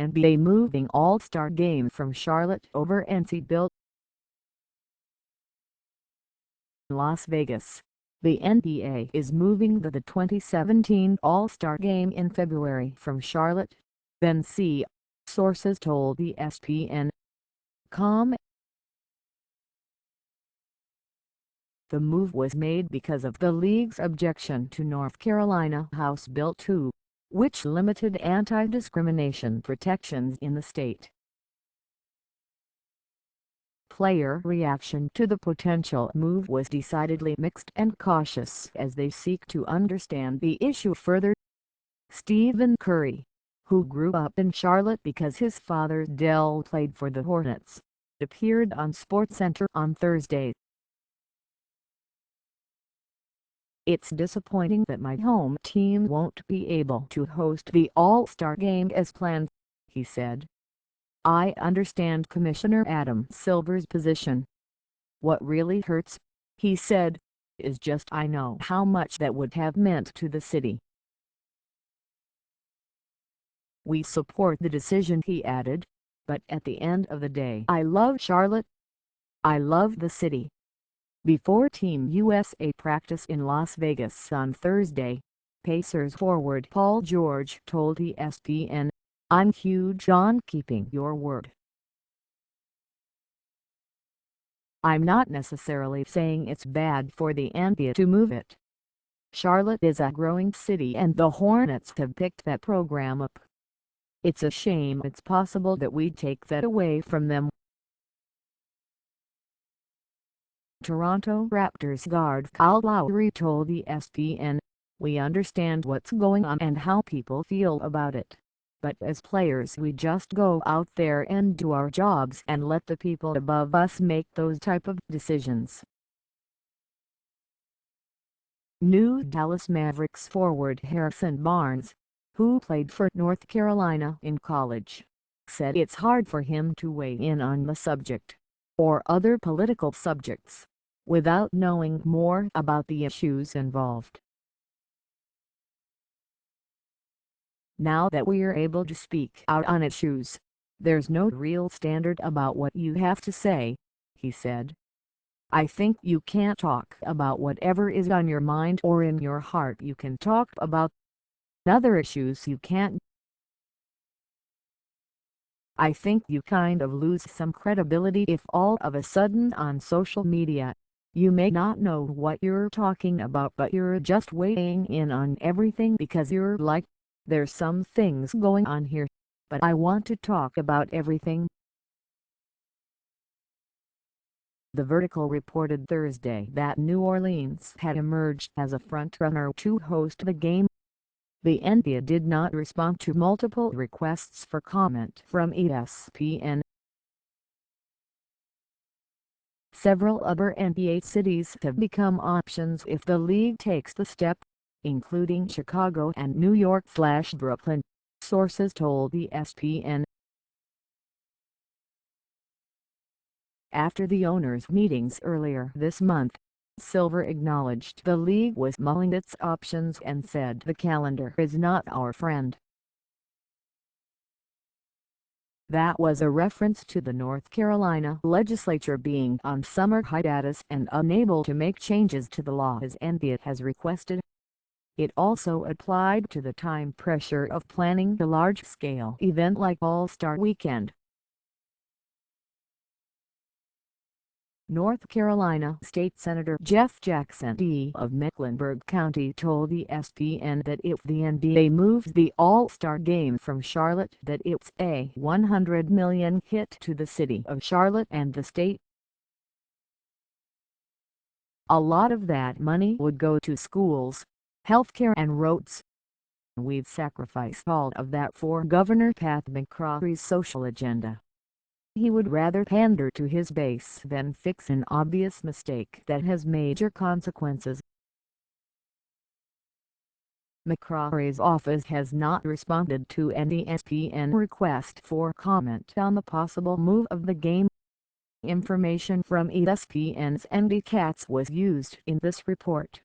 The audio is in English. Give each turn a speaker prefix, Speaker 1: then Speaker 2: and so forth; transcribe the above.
Speaker 1: NBA moving All-Star Game from Charlotte over NC built in Las Vegas. The NBA is moving the 2017 All-Star Game in February from Charlotte, NC, sources told ESPN.com. The move was made because of the league's objection to North Carolina House Bill 2, which limited anti-discrimination protections in the state. Player reaction to the potential move was decidedly mixed and cautious as they seek to understand the issue further. Stephen Curry, who grew up in Charlotte because his father Dell played for the Hornets, appeared on SportsCenter on Thursday. "It's disappointing that my home team won't be able to host the All-Star Game as planned," he said. "I understand Commissioner Adam Silver's position. What really hurts," he said, "is just I know how much that would have meant to the city." "We support the decision," he added, "but at the end of the day I love Charlotte. I love the city." Before Team USA practice in Las Vegas on Thursday, Pacers forward Paul George told ESPN, "I'm huge on keeping your word. I'm not necessarily saying it's bad for the NBA to move it. Charlotte is a growing city and the Hornets have picked that program up. It's a shame it's possible that we take that away from them." Toronto Raptors guard Kyle Lowry told ESPN, "We understand what's going on and how people feel about it. But as players we just go out there and do our jobs and let the people above us make those type of decisions." New Dallas Mavericks forward Harrison Barnes, who played for North Carolina in college, said it's hard for him to weigh in on the subject, or other political subjects, without knowing more about the issues involved. "Now that we're able to speak out on issues, there's no real standard about what you have to say," he said. "I think you can't talk about whatever is on your mind or in your heart. You can talk about other issues you can't. I think you kind of lose some credibility if all of a sudden on social media, you may not know what you're talking about but you're just weighing in on everything because you're like, there's some things going on here, but I want to talk about everything." The Vertical reported Thursday that New Orleans had emerged as a frontrunner to host the game. The NBA did not respond to multiple requests for comment from ESPN. Several other NBA cities have become options if the league takes the step, including Chicago and New York/Brooklyn, sources told ESPN. After the owners' meetings earlier this month, Silver acknowledged the league was mulling its options and said the calendar is not our friend. That was a reference to the North Carolina legislature being on summer hiatus and unable to make changes to the law as NBA has requested. It also applied to the time pressure of planning a large-scale event like All-Star Weekend. North Carolina State Senator Jeff Jackson of Mecklenburg County told ESPN that if the NBA moves the All-Star Game from Charlotte that it's a $100 million hit to the city of Charlotte and the state. "A lot of that money would go to schools, healthcare and roads. We've sacrificed all of that for Governor Pat McCrory's social agenda. He would rather pander to his base than fix an obvious mistake that has major consequences." McCrory's office has not responded to an ESPN request for comment on the possible move of the game. Information from ESPN's Andy Katz was used in this report.